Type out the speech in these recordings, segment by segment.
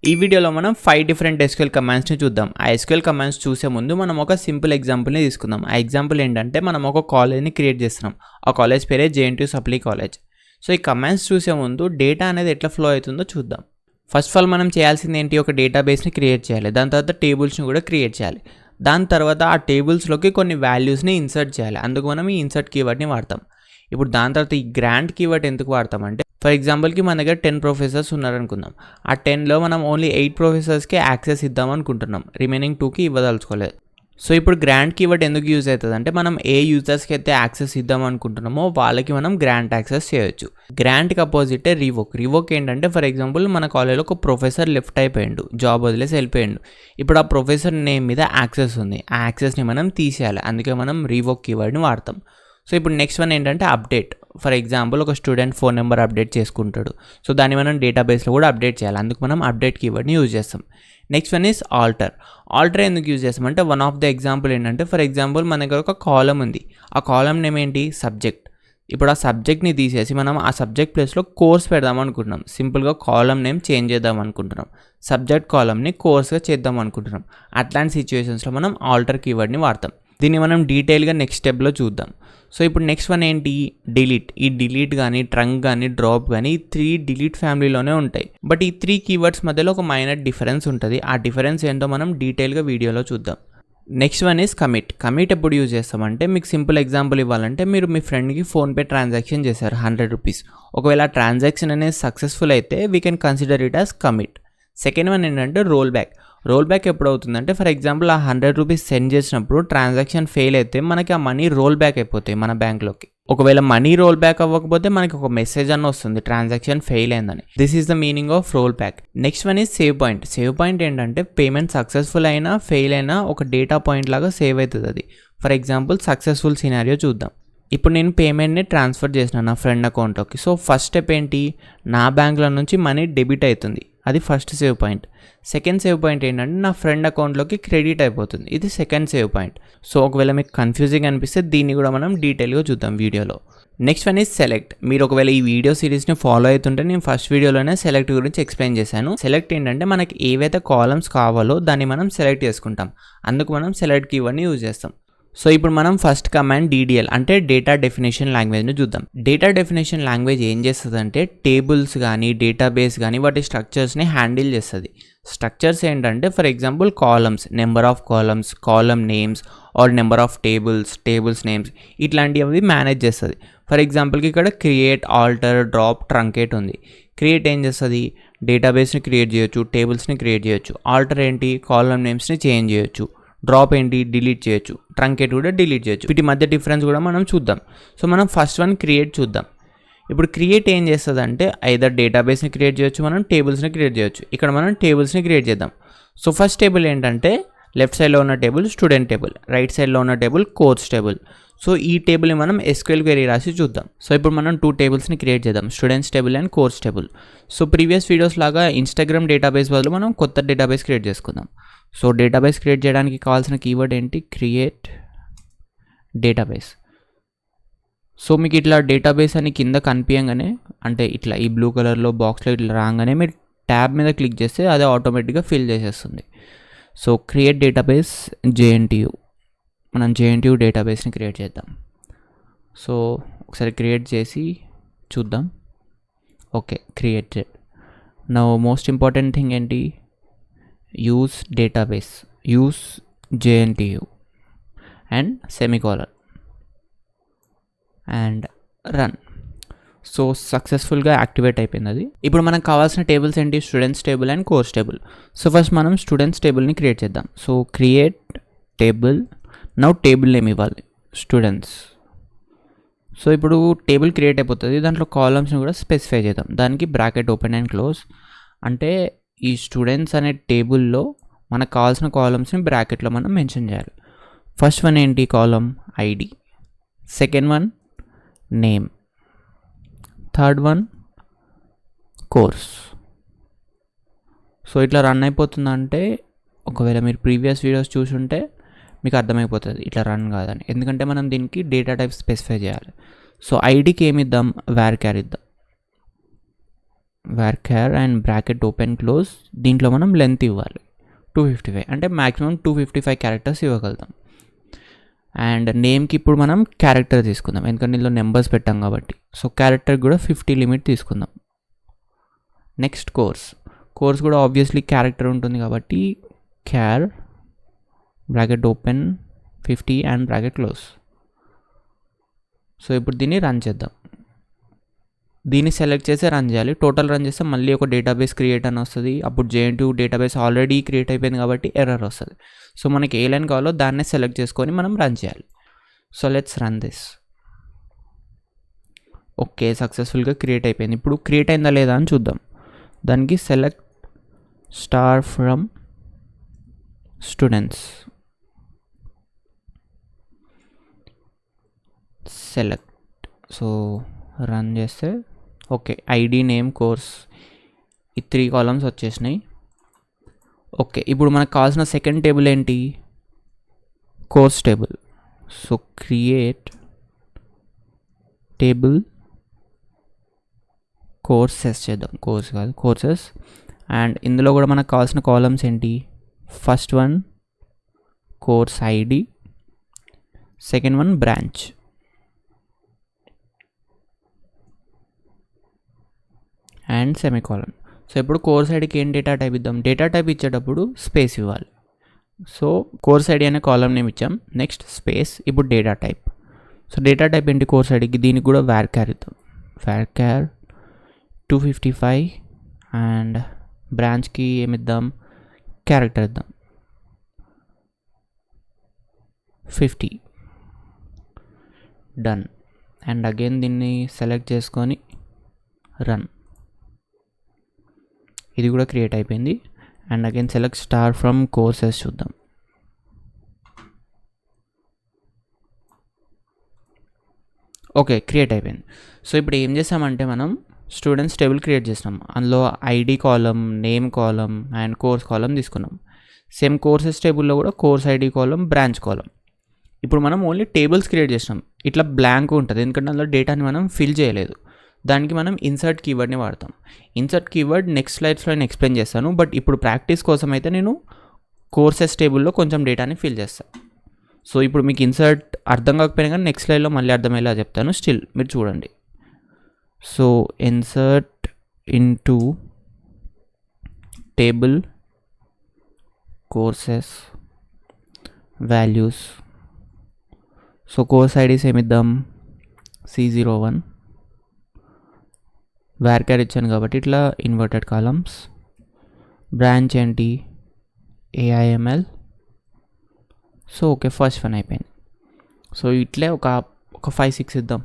ఈ వీడియోలో మనం 5 డిఫరెంట్ SQL కమాండ్స్ని చూద్దాం. ఆ SQL కమాండ్స్ చూసే ముందు మనం ఒక సింపుల్ ఎగ్జాంపుల్ని తీసుకుందాం. ఆ ఎగ్జాంపుల్ ఏంటంటే మనం ఒక కాలేజ్ని క్రియేట్ చేస్తున్నాం. ఆ కాలేజ్ పేరే JNTU సప్లీ కాలేజ్. సో ఈ కమాండ్స్ చూసే ముందు డేటా అనేది ఎట్లా ఫ్లో అవుతుందో చూద్దాం. ఫస్ట్ ఆఫ్ ఆల్ మనం చేయాల్సింది ఏంటి, ఒక డేటాబేస్ని క్రియేట్ చేయాలి. దాని తర్వాత టేబుల్స్ని కూడా క్రియేట్ చేయాలి. దాని తర్వాత ఆ టేబుల్స్లోకి కొన్ని వాల్యూస్ని ఇన్సర్ట్ చేయాలి. అందుకు మనం ఈ ఇన్సర్ట్ కీవర్డ్ని వాడతాం. ఇప్పుడు దాని తర్వాత ఈ గ్రాంట్ కీవర్డ్ ఎందుకు వాడతామంటే, ఫర్ ఎగ్జాంపుల్కి మన దగ్గర 10 ప్రొఫెసర్స్ ఉన్నారనుకుందాం. ఆ 10లో మనం ఓన్లీ 8 ప్రొఫెసర్స్కే యాక్సెస్ ఇద్దాం అనుకుంటున్నాం, రిమైనింగ్ 2కి ఇవ్వదలుచుకోలేదు. సో ఇప్పుడు గ్రాంట్ కీవర్డ్ ఎందుకు యూజ్ అవుతుంది అంటే, మనం ఏ యూజర్స్కి అయితే యాక్సెస్ ఇద్దాం అనుకుంటున్నామో వాళ్ళకి మనం గ్రాంట్ యాక్సెస్ చేయొచ్చు. గ్రాంట్కి అపోజిటే రివోక్ ఏంటంటే, ఫర్ ఎగ్జాంపుల్ మన కాలేజ్లో ఒక ప్రొఫెసర్ లెఫ్ట్ అయిపోయిండు, జాబ్ వదిలేసి వెళ్ళిపోయిండు. ఇప్పుడు ఆ ప్రొఫెసర్ నేమ్ మీద యాక్సెస్ ఉంది, ఆ యాక్సెస్ని మనం తీసేయాలి. అందుకే మనం రివోక్ కీవర్డ్ని వాడతాం. సో ఇప్పుడు నెక్స్ట్ వన్ ఏంటంటే అప్డేట్. ఫర్ ఎగ్జాంపుల్ ఒక స్టూడెంట్ ఫోన్ నెంబర్ అప్డేట్ చేసుకుంటాడు. సో దాన్ని మనం డేటాబేస్లో కూడా అప్డేట్ చేయాలి. అందుకు మనం అప్డేట్ కీవర్డ్ని యూజ్ చేస్తాం. నెక్స్ట్ వన్ ఈస్ ఆల్టర్ ఎందుకు యూజ్ చేస్తామంటే, వన్ ఆఫ్ ద ఎగ్జాంపుల్ ఏంటంటే, ఫర్ ఎగ్జాంపుల్ మన దగ్గర ఒక కాలం ఉంది. ఆ కాలం నేమ్ ఏంటి, సబ్జెక్ట్. ఇప్పుడు ఆ సబ్జెక్ట్ని తీసేసి మనం ఆ సబ్జెక్ట్ ప్లేస్లో కోర్స్ పెడదాం అనుకుంటున్నాం. సింపుల్గా కాలం నేమ్ చేంజ్ చేద్దాం అనుకుంటున్నాం. సబ్జెక్ట్ కాలంని కోర్స్గా చేద్దాం అనుకుంటున్నాం. అట్లాంటి సిచ్యువేషన్స్లో మనం ఆల్టర్ కీవర్డ్ని వాడతాం. దీన్ని మనం డీటెయిల్గా నెక్స్ట్ స్టెప్లో చూద్దాం. సో ఇప్పుడు నెక్స్ట్ వన్ ఏంటి, డిలీట్. ఈ డిలీట్ కానీ, ట్రంక్ కానీ, డ్రాప్ కానీ, ఈ 3 డిలీట్ ఫ్యామిలీలోనే ఉంటాయి. బట్ ఈ 3 కీవర్డ్స్ మధ్యలో ఒక మైనర్ డిఫరెన్స్ ఉంటుంది. ఆ డిఫరెన్స్ ఏంటో మనం డీటెయిల్గా వీడియోలో చూద్దాం. నెక్స్ట్ వన్ ఈస్ కమిట్ ఎప్పుడు యూజ్ చేస్తామంటే, మీకు సింపుల్ ఎగ్జాంపుల్ ఇవ్వాలంటే, మీరు మీ ఫ్రెండ్కి ఫోన్పే ట్రాన్సాక్షన్ చేశారు 100 రూపీస్. ఒకవేళ ట్రాన్సాక్షన్ అనేది సక్సెస్ఫుల్ అయితే we can consider it as commit. Second one ఏంటంటే రోల్ బ్యాక్ ఎప్పుడు అవుతుందంటే, ఫర్ ఎగ్జాంపుల్ ఆ 100 రూపీస్ సెండ్ చేసినప్పుడు ట్రాన్సాక్షన్ ఫెయిల్ అయితే మనకి ఆ మనీ రోల్ బ్యాక్ అయిపోతాయి మన బ్యాంక్లోకి. ఒకవేళ మనీ రోల్ బ్యాక్ అవ్వకపోతే మనకి ఒక మెసేజ్ అన్న వస్తుంది, ట్రాన్సాక్షన్ ఫెయిల్ అయిందని. This is the meaning of roll back. Next one is save point ఏంటంటే, పేమెంట్ సక్సెస్ఫుల్ అయినా ఫెయిల్ అయినా ఒక డేటా పాయింట్ లాగా సేవ్ అవుతుంది అది. ఫర్ ఎగ్జాంపుల్ సక్సెస్ఫుల్ సినారియో చూద్దాం. ఇప్పుడు నేను పేమెంట్ని ట్రాన్స్ఫర్ చేసిన నా ఫ్రెండ్ అకౌంట్లోకి. సో ఫస్ట్ స్టెప్ ఏంటి, నా బ్యాంక్లో నుంచి మనీ డెబిట్ అవుతుంది, అది first save point. Second save point ఏంటంటే, నా ఫ్రెండ్ అకౌంట్లోకి క్రెడిట్ అయిపోతుంది, ఇది సెకండ్ సేవ్ పాయింట్. సో ఒకవేళ మీకు కన్ఫ్యూజింగ్ అనిపిస్తే దీన్ని కూడా మనం డీటెయిల్గా చూద్దాం వీడియోలో. Next one is select. మీరు ఒకవేళ ఈ వీడియో సిరీస్ని ఫాలో అవుతుంటే, నేను ఫస్ట్ వీడియోలోనే సెలెక్ట్ గురించి ఎక్స్ప్లెయిన్ చేశాను. సెలెక్ట్ ఏంటంటే, మనకి ఏవైతే కాలమ్స్ కావాలో దాన్ని మనం సెలెక్ట్ చేసుకుంటాం. అందుకు మనం సెలెక్ట్ కీవర్డ్ని యూజ్ చేస్తాం. సో ఇప్పుడు మనం ఫస్ట్ కమాండ్ DDL అంటే డేటా డెఫినేషన్ లాంగ్వేజ్ని చూద్దాం. డేటా డెఫినేషన్ లాంగ్వేజ్ ఏం చేస్తుంది అంటే, టేబుల్స్ కానీ, డేటాబేస్ కానీ వాటి స్ట్రక్చర్స్ని హ్యాండిల్ చేస్తుంది. స్ట్రక్చర్స్ ఏంటంటే, for example columns, number of columns, column names or number of tables names, ఇట్లాంటివి మేనేజ్ చేస్తుంది. ఫర్ ఎగ్జాంపుల్కి ఇక్కడ క్రియేట్, ఆల్టర్, డ్రాప్, ట్రంకేట్ ఉంది. క్రియేట్ ఏం చేస్తుంది, డేటాబేస్ని క్రియేట్ చేయొచ్చు, టేబుల్స్ని క్రియేట్ చేయొచ్చు. ఆల్టర్ ఏంటి, కాలమ్ నేమ్స్ని చేంజ్ చేయొచ్చు. డ్రాప్ ఏంటి, డిలీట్ చేయొచ్చు. ట్రంకేట్ కూడా డిలీట్ చేయొచ్చు. వీటి మధ్య డిఫరెన్స్ కూడా మనం చూద్దాం. సో మనం ఫస్ట్ వన్ క్రియేట్ చూద్దాం. ఇప్పుడు క్రియేట్ ఏం చేస్తుంది అంటే, ఐదర్ డేటాబేస్ని క్రియేట్ చేయొచ్చు, మనం టేబుల్స్ని క్రియేట్ చేయొచ్చు. ఇక్కడ మనం టేబుల్స్ని క్రియేట్ చేద్దాం. సో ఫస్ట్ టేబుల్ ఏంటంటే, లెఫ్ట్ సైడ్లో ఉన్న టేబుల్ స్టూడెంట్ టేబుల్, రైట్ సైడ్లో ఉన్న టేబుల్ కోర్స్ టేబుల్. సో ఈ టేబుల్ని మనం SQL క్వెరీ రాసి చూద్దాం. సో ఇప్పుడు మనం 2 టేబుల్స్ని క్రియేట్ చేద్దాం, students table and course table. So previous videos లాగా ఇన్స్టాగ్రామ్ డేటాబేస్ బదులు మనం కొత్త డేటాబేస్ క్రియేట్ చేసుకుందాం. సో డేటాబేస్ క్రియేట్ చేయడానికి కావాల్సిన కీవర్డ్ ఏంటి, క్రియేట్ డేటాబేస్. సో మీకు ఇట్లా డేటాబేస్ అని కింద కనిపించగానే, అంటే ఇట్లా ఈ బ్లూ కలర్లో బాక్స్లో ఇట్లా రాగానే మీరు ట్యాబ్ మీద క్లిక్ చేస్తే అది ఆటోమేటిక్గా ఫిల్ చేసేస్తుంది. సో క్రియేట్ డేటాబేస్ JNTU, మనం JNTU డేటాబేస్ని క్రియేట్ చేద్దాం. సో ఒకసారి క్రియేట్ చేసి చూద్దాం. Okay, created. Now most important thing ఏంటి, use database, use JNTU and semicolon and run. So సక్సెస్ఫుల్గా యాక్టివేట్ అయిపోయింది అది. ఇప్పుడు మనకు కావాల్సిన టేబుల్స్ ఏంటి, students table and course table. So first మనం స్టూడెంట్స్ టేబుల్ని క్రియేట్ చేద్దాం. So create table. Now table name ఇవ్వాలి, స్టూడెంట్స్. సో ఇప్పుడు టేబుల్ క్రియేట్ అయిపోతుంది, దాంట్లో కాలమ్స్ని కూడా స్పెసిఫై చేద్దాం. దానికి బ్రాకెట్ ఓపెన్ అండ్ క్లోజ్. అంటే ఈ స్టూడెంట్స్ అనే టేబుల్లో మనకు కావాల్సిన కాలమ్స్ని బ్రాకెట్లో మనం మెన్షన్ చేయాలి. ఫస్ట్ వన్ ఏంటి, column ID. Second one name. Third one course. So ఇట్లా రన్ అయిపోతుందంటే, ఒకవేళ మీరు ప్రీవియస్ వీడియోస్ చూసుంటే మీకు అర్థమైపోతుంది ఇట్లా రన్ కాదని, ఎందుకంటే మనం దీనికి డేటా టైప్ స్పెసిఫై చేయాలి. సో IDకి ఏమి ఇద్దాం, varchar ఇద్దాం. varchar and bracket open close, దీంట్లో మనం లెంత్ ఇవ్వాలి 255, అంటే మ్యాక్సిమం 255 క్యారెక్టర్స్ ఇవ్వగలుగుతాం. అండ్ నేమ్కి ఇప్పుడు మనం క్యారెక్టర్ తీసుకుందాం, ఎందుకంటే ఇందులో నెంబర్స్ పెట్టాం కాబట్టి. సో క్యారెక్టర్ కూడా 50 లిమిట్ తీసుకుందాం. నెక్స్ట్ కోర్స్ కూడా ఆబ్వియస్లీ క్యారెక్టర్ ఉంటుంది కాబట్టి char bracket open 50 and bracket close. So ఇప్పుడు దీన్ని రన్ చేద్దాం. దీన్ని సెలెక్ట్ చేసి రన్ చేయాలి. టోటల్ రన్ చేస్తే మళ్ళీ ఒక డేటాబేస్ క్రియేట్ అని వస్తుంది. అప్పుడు JNTU డేటాబేస్ ఆల్రెడీ క్రియేట్ అయిపోయింది కాబట్టి ఎర్రర్ వస్తుంది. సో మనకి ఏ లైన్ కావాలో దాన్నే సెలెక్ట్ చేసుకొని మనం రన్ చేయాలి. So let's run this. Okay, సక్సెస్ఫుల్గా క్రియేట్ అయిపోయింది. ఇప్పుడు క్రియేట్ అయిందా లేదా అని చూద్దాం. దానికి select star from students, select. So run చేస్తే ఓకే, ఐడి నేమ్ కోర్స్ ఈ 3 కాలమ్స్ వచ్చేసినాయి. ఓకే, ఇప్పుడు మనకు కావాల్సిన సెకండ్ టేబుల్ ఏంటి? Course table. So create table courses చేద్దాం, కోర్స్ కాదు కోర్సెస్. అండ్ ఇందులో కూడా మనకు కావాల్సిన కాలమ్స్ ఏంటి? First one course ID, second one branch, and semicolon. So ఇప్పుడు కోర్స్ ఐడికి ఏం డేటా టైప్ ఇద్దాం? డేటా టైప్ ఇచ్చేటప్పుడు స్పేస్ ఇవ్వాలి. సో కోర్స్ ఐడి అనే కాలమ్ నేమ్ ఇచ్చాం. Next space. ఇప్పుడు data type. So data type ఏంటి కోర్స్ ఐడికి? దీనికి కూడా varchar ఇద్దాం. varchar 255 అండ్ బ్రాంచ్కి ఏమిద్దాం? క్యారెక్టర్ ఇద్దాం 50. డన్. అండ్ అగైన్ దీన్ని సెలెక్ట్ చేసుకొని రన్. ఇది కూడా క్రియేట్ అయిపోయింది. And again select star from courses చూద్దాం. ఓకే, క్రియేట్ అయిపోయింది. సో ఇప్పుడు ఏం చేసామంటే మనం స్టూడెంట్స్ టేబుల్ క్రియేట్ చేసినాం. అందులో ID column, name column and course column తీసుకున్నాం. సేమ్ కోర్సెస్ టేబుల్లో కూడా course ID column, branch column. ఇప్పుడు మనం ఓన్లీ టేబుల్స్ క్రియేట్ చేసినాం. ఇట్లా బ్లాంక్ ఉంటుంది ఎందుకంటే అందులో డేటాని మనం ఫిల్ చేయలేదు. దానికి మనం ఇన్సర్ట్ కీవర్డ్ని వాడతాం. ఇన్సర్ట్ కీవర్డ్ నెక్స్ట్ స్లైడ్స్లో నేను ఎక్స్ప్లెయిన్ చేస్తాను. బట్ ఇప్పుడు ప్రాక్టీస్ కోసం అయితే నేను కోర్సెస్ టేబుల్లో కొంచెం డేటాని ఫిల్ చేస్తాను. సో ఇప్పుడు మీకు ఇన్సర్ట్ అర్థం కాకపోయినా కానీ నెక్స్ట్ స్లైడ్లో మళ్ళీ అర్థమయ్యేలా చెప్తాను. స్టిల్ మీరు చూడండి. So insert into table courses values. So course IDs ఏమిద్దాం? C01. varchar ఇచ్చాను కాబట్టి ఇట్లా ఇన్వర్టెడ్ కాలమ్స్. బ్రాంచ్ ఏంటి? AIML. So okay, first one అయిపోయింది. సో ఇట్లే ఒక 5-6 ఇద్దాం.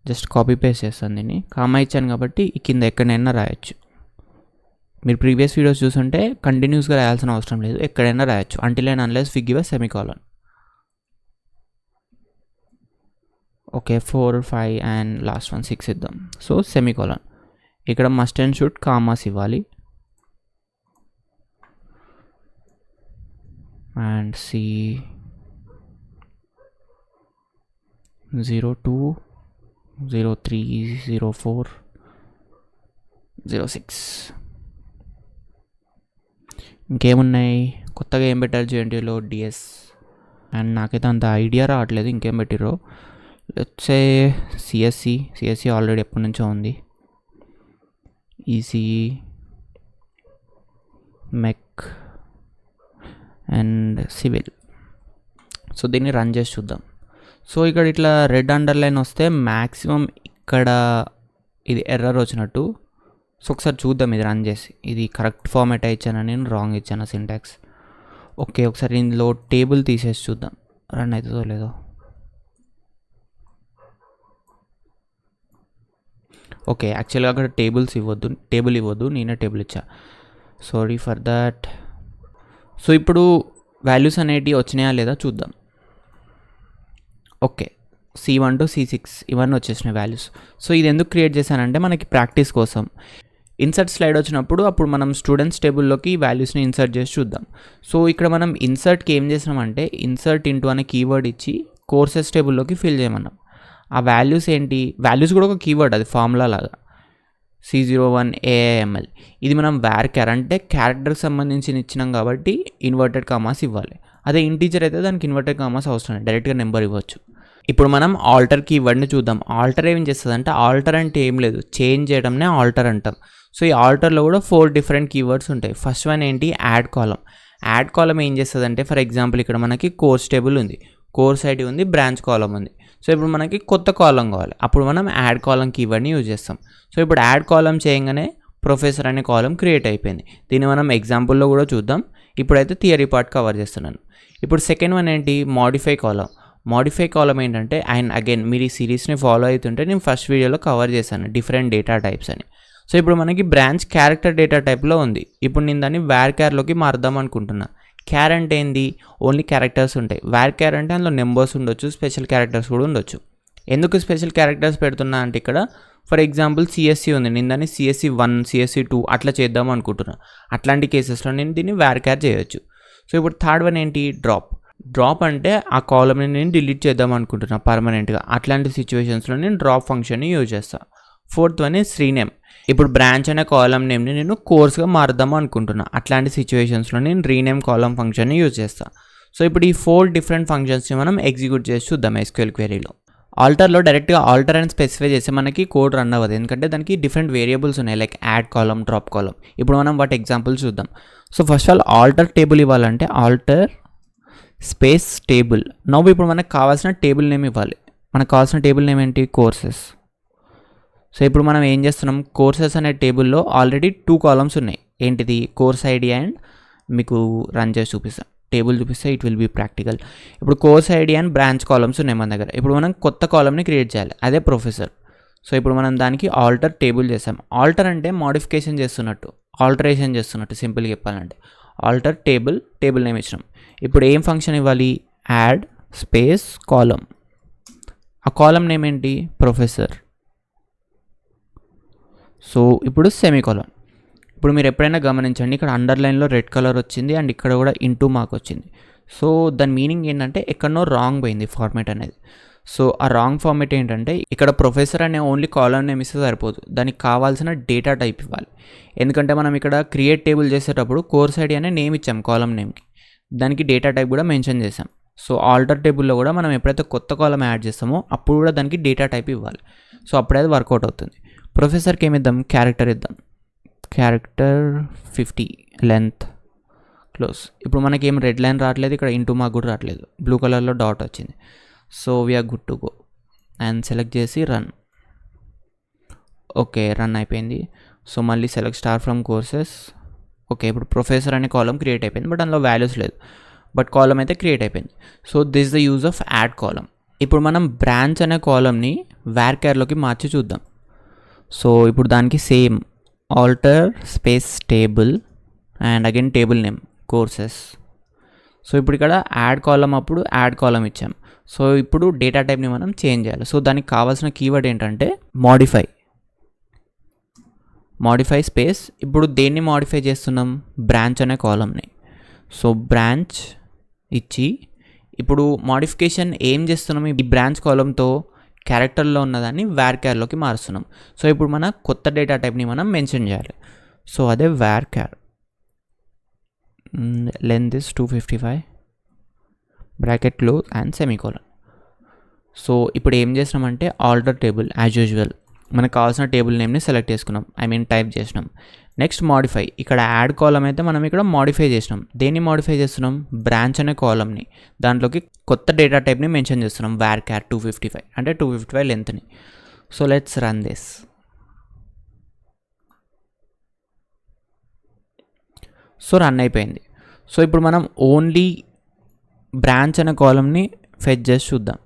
జస్ట్ కాపీ పేస్ట్ చేస్తాను దీన్ని. కామా ఇచ్చాను కాబట్టి ఈ కింద ఎక్కడైనా రాయొచ్చు. మీరు ప్రీవియస్ వీడియోస్ చూసుంటే కంటిన్యూస్గా రాయాల్సిన అవసరం లేదు, ఎక్కడైనా రాయొచ్చు. until and unless we give a semicolon. Okay, 4, 5 and last one 6 ఇద్దాం. So semicolon. ఇక్కడ మస్ట్ అండ్ షుడ్ కామాస్ ఇవ్వాలి. And C02, 03, 04, 06. ఇంకేమున్నాయి కొత్తగా? ఏం పెట్టారు JNTUలో? DS. అండ్ నాకైతే అంత ఐడియా రావట్లేదు ఇంకేం పెట్టిరో. లెట్స్ సే CSC ఆల్రెడీ ఎప్పటి నుంచో ఉంది. ECE, mech and civil. So దీన్ని రన్ చేసి చూద్దాం. సో ఇక్కడ ఇట్లా రెడ్ అండర్లైన్ వస్తే మ్యాక్సిమం ఇక్కడ ఇది ఎర్రర్ వచ్చినట్టు. సో ఒకసారి చూద్దాం ఇది రన్ చేసి. ఇది కరెక్ట్ ఫార్మాట్ ఇచ్చాను, నేను రాంగ్ ఇచ్చాను సింటాక్స్. ఓకే, ఒకసారి ఇందులో టేబుల్ తీసేసి చూద్దాం రన్ అవుతుందో లేదో. ఓకే, యాక్చువల్గా అక్కడ టేబుల్ ఇవ్వద్దు, నేనే టేబుల్ ఇచ్చా. Sorry for that. సో ఇప్పుడు వాల్యూస్ అనేటివి వచ్చినాయా లేదా చూద్దాం. ఓకే, C1 to C6 ఇవన్నీ వచ్చేసినాయి వాల్యూస్. సో ఇది ఎందుకు క్రియేట్ చేశానంటే మనకి ప్రాక్టీస్ కోసం. ఇన్సర్ట్ స్లైడ్ వచ్చినప్పుడు అప్పుడు మనం స్టూడెంట్స్ టేబుల్లోకి వాల్యూస్ని ఇన్సర్ట్ చేసి చూద్దాం. సో ఇక్కడ మనం ఇన్సర్ట్కి ఏం చేసినామంటే ఇన్సర్ట్ ఇంటూ అనే కీవర్డ్ ఇచ్చి కోర్సెస్ టేబుల్లోకి ఫిల్ చేయమన్నాం. ఆ వాల్యూస్ ఏంటి? వాల్యూస్ కూడా ఒక కీవర్డ్, అది ఫార్ములా లాగా. C01AIML. ఇది మనం varchar అంటే క్యారెక్టర్కి సంబంధించి ఇచ్చినాం కాబట్టి ఇన్వర్టెడ్ కామాస్ ఇవ్వాలి. అదే ఇంటీజర్ అయితే దానికి ఇన్వర్టెడ్ కామాస్ అవసరం లేదు, డైరెక్ట్గా నెంబర్ ఇవ్వచ్చు. ఇప్పుడు మనం ఆల్టర్ కీవర్డ్ని చూద్దాం. ఆల్టర్ ఏం చేస్తుంది అంటే, ఆల్టర్ అంటే ఏం లేదు, చేంజ్ చేయడంనే ఆల్టర్ అంటాం. సో ఈ ఆల్టర్లో కూడా 4 డిఫరెంట్ కీవర్డ్స్ ఉంటాయి. ఫస్ట్ వన్ ఏంటి, యాడ్ కాలం. యాడ్ కాలం ఏం చేస్తుంది అంటే, ఫర్ ఎగ్జాంపుల్ ఇక్కడ మనకి కోర్స్ టేబుల్ ఉంది, కోర్స్ ఐడి ఉంది, బ్రాంచ్ కాలం ఉంది. సో ఇప్పుడు మనకి కొత్త కాలం కావాలి, అప్పుడు మనం యాడ్ కాలం కీవర్డ్ని యూజ్ చేస్తాం. సో ఇప్పుడు యాడ్ కాలం చేయగానే ప్రొఫెసర్ అనే కాలం క్రియేట్ అయిపోయింది. దీన్ని మనం ఎగ్జాంపుల్లో కూడా చూద్దాం. ఇప్పుడైతే థియరీ పార్ట్ కవర్ చేస్తున్నాను. ఇప్పుడు సెకండ్ వన్ ఏంటి, మాడిఫై కాలం. మాడిఫై కాలం ఏంటంటే, అండ్ అగైన్ మీరు ఈ సిరీస్ని ఫాలో అవుతుంటే నేను ఫస్ట్ వీడియోలో కవర్ చేశాను డిఫరెంట్ డేటా టైప్స్ అని. సో ఇప్పుడు మనకి బ్రాంచ్ క్యారెక్టర్ డేటా టైప్లో ఉంది. ఇప్పుడు నేను దాన్ని varchar మారుద్దాం అనుకుంటున్నా. క్యార్ అంటే ఏంది, ఓన్లీ క్యారెక్టర్స్ ఉంటాయి. varchar అంటే అందులో నెంబర్స్ ఉండొచ్చు, స్పెషల్ క్యారెక్టర్స్ కూడా ఉండొచ్చు. ఎందుకు స్పెషల్ క్యారెక్టర్స్ పెడుతున్నా అంటే, ఇక్కడ ఫర్ ఎగ్జాంపుల్ CSC ఉంది, నేను దాన్ని CSC1 CSC2 అట్లా చేద్దాం అనుకుంటున్నా. అట్లాంటి కేసెస్లో నేను దీన్ని varchar చేయొచ్చు. సో ఇప్పుడు థర్డ్ వన్ ఏంటి, డ్రాప్ అంటే ఆ కాలమ్ని నేను డిలీట్ చేద్దాం అనుకుంటున్నా పర్మనెంట్గా. అట్లాంటి సిచ్యువేషన్స్లో నేను డ్రాప్ ఫంక్షన్ని యూజ్ చేస్తాను. Fourth one is rename. ఇప్పుడు బ్రాంచ్ అనే కాలం నేమ్ని నేను కోర్స్గా మారుద్దాం అనుకుంటున్నా. అట్లాంటి సిచ్యువేషన్స్లో నేను రీనేమ్ కాలం ఫంక్షన్ని యూజ్ చేస్తాను. సో ఇప్పుడు ఈ 4 డిఫరెంట్ ఫంక్షన్స్ని మనం ఎగ్జిక్యూట్ చేసి చూద్దాం SQL క్వెరీలో. ఆల్టర్లో డైరెక్ట్గా ఆల్టర్ అని స్పెసిఫై చేస్తే మనకి కోడ్ రన్ అవ్వదు, ఎందుకంటే దానికి డిఫరెంట్ వేరియబుల్స్ ఉన్నాయి, like add column, drop column. ఇప్పుడు మనం వాటి ఎగ్జాంపుల్ చూద్దాం. So first all alter table ఇవ్వాలంటే ఆల్టర్ స్పేస్ టేబుల్. నవ్వు ఇప్పుడు మనకు కావాల్సిన టేబుల్ నేమ్ ఇవ్వాలి. మనకు కావాల్సిన టేబుల్ నేమ్ ఏంటి, కోర్సెస్. సో ఇప్పుడు మనం ఏం చేస్తున్నాం, కోర్సెస్ అనే టేబుల్లో ఆల్రెడీ 2 కాలమ్స్ ఉన్నాయి. ఏంటిది, కోర్స్ ఐడి అండ్, మీకు రన్ చేసి చూపిస్తాం, టేబుల్ చూపిస్తే ఇట్ విల్ బీ ప్రాక్టికల్. ఇప్పుడు course ID and branch columns ఉన్నాయి మన దగ్గర. ఇప్పుడు మనం కొత్త కాలమ్ని క్రియేట్ చేయాలి, అదే ప్రొఫెసర్. సో ఇప్పుడు మనం దానికి ఆల్టర్ టేబుల్ చేసాం. ఆల్టర్ అంటే మోడిఫికేషన్ చేస్తున్నట్టు, ఆల్టరేషన్ చేస్తున్నట్టు సింపుల్గా చెప్పాలంటే. ఆల్టర్ టేబుల్ నేమ్ ఇచ్చినాం. ఇప్పుడు ఏం ఫంక్షన్ ఇవ్వాలి, యాడ్ స్పేస్ కాలం. ఆ కాలం నేమ్ ఏంటి, ప్రొఫెసర్. సో ఇప్పుడు సెమీకాలన్. ఇప్పుడు మీరు ఎప్పుడైనా గమనించండి, ఇక్కడ అండర్లైన్లో రెడ్ కలర్ వచ్చింది అండ్ ఇక్కడ కూడా ఇంటూ మార్క్ వచ్చింది. సో దాని మీనింగ్ ఏంటంటే ఎక్కడనో రాంగ్ పోయింది ఫార్మేట్ అనేది. సో ఆ రాంగ్ ఫార్మేట్ ఏంటంటే, ఇక్కడ ప్రొఫెసర్ అనే ఓన్లీ కాలం నేమ్ ఇస్తే సరిపోదు, దానికి కావాల్సిన డేటా టైప్ ఇవ్వాలి. ఎందుకంటే మనం ఇక్కడ క్రియేట్ టేబుల్ చేసేటప్పుడు కోర్స్ ఐడి అనే నేమ్ ఇచ్చాం కాలం నేమ్కి, దానికి డేటా టైప్ కూడా మెన్షన్ చేసాం. సో ఆల్టర్ టేబుల్లో కూడా మనం ఎప్పుడైతే కొత్త కాలం యాడ్ చేస్తామో అప్పుడు కూడా దానికి డేటా టైప్ ఇవ్వాలి. సో అప్పుడే అది వర్కౌట్ అవుతుంది. ప్రొఫెసర్కి ఏమి ఇద్దాం, క్యారెక్టర్ ఇద్దాం, క్యారెక్టర్ 50 లెంత్ క్లోజ్. ఇప్పుడు మనకి ఏం రెడ్ లైన్ రావట్లేదు, ఇక్కడ ఇంటూ మార్క్ కూడా రావట్లేదు, బ్లూ కలర్లో డాట్ వచ్చింది. So we're good to go and select చేసి రన్. ఓకే, రన్ అయిపోయింది. సో మళ్ళీ select star from courses. Okay, ఇప్పుడు ప్రొఫెసర్ అనే కాలం క్రియేట్ అయిపోయింది, బట్ అందులో వాల్యూస్ లేదు, బట్ కాలం అయితే క్రియేట్ అయిపోయింది. So this the use of add column. ఇప్పుడు మనం బ్రాంచ్ అనే కాలంని varchar మార్చి చూద్దాం. సో ఇప్పుడు దానికి same alter space table and again table name courses. So ఇప్పుడు ఇక్కడ యాడ్ కాలం అప్పుడు యాడ్ కాలం ఇచ్చాం. సో ఇప్పుడు డేటా టైప్ని మనం చేంజ్ చేయాలి. సో దానికి కావాల్సిన కీవర్డ్ ఏంటంటే మాడిఫై స్పేస్. ఇప్పుడు దేన్ని మాడిఫై చేస్తున్నాం, బ్రాంచ్ అనే కాలంని. సో బ్రాంచ్ ఇచ్చి ఇప్పుడు మాడిఫికేషన్ ఏం చేస్తున్నాం, ఈ బ్రాంచ్ కాలంతో క్యారెక్టర్లో ఉన్నదాన్ని varchar మారుస్తున్నాం. సో ఇప్పుడు మన కొత్త డేటా టైప్ని మనం మెన్షన్ చేయాలి. సో అదే varchar. Length is 255 bracket close and semicolon. So ఇప్పుడు ఏం చేసినామంటే ఆల్టర్ టేబుల్ యాజ్ యూజువల్ మనకు కావాల్సిన టేబుల్ నేమ్ని సెలెక్ట్ చేసుకున్నాం, టైప్ చేసినాం. Next modify. ఇక్కడ యాడ్ కాలం అయితే మనం ఇక్కడ మాడిఫై చేసినాం. దేన్ని మాడిఫై చేస్తున్నాం, బ్రాంచ్ అనే కాలంని, దాంట్లోకి కొత్త డేటా టైప్ని మెన్షన్ చేస్తున్నాం, varchar 255 అంటే 255 లెంత్ని. So let's run this. So run అయిపోయింది. సో ఇప్పుడు మనం ఓన్లీ బ్రాంచ్ అనే కాలంని ఫెచ్ చేసి చూద్దాం.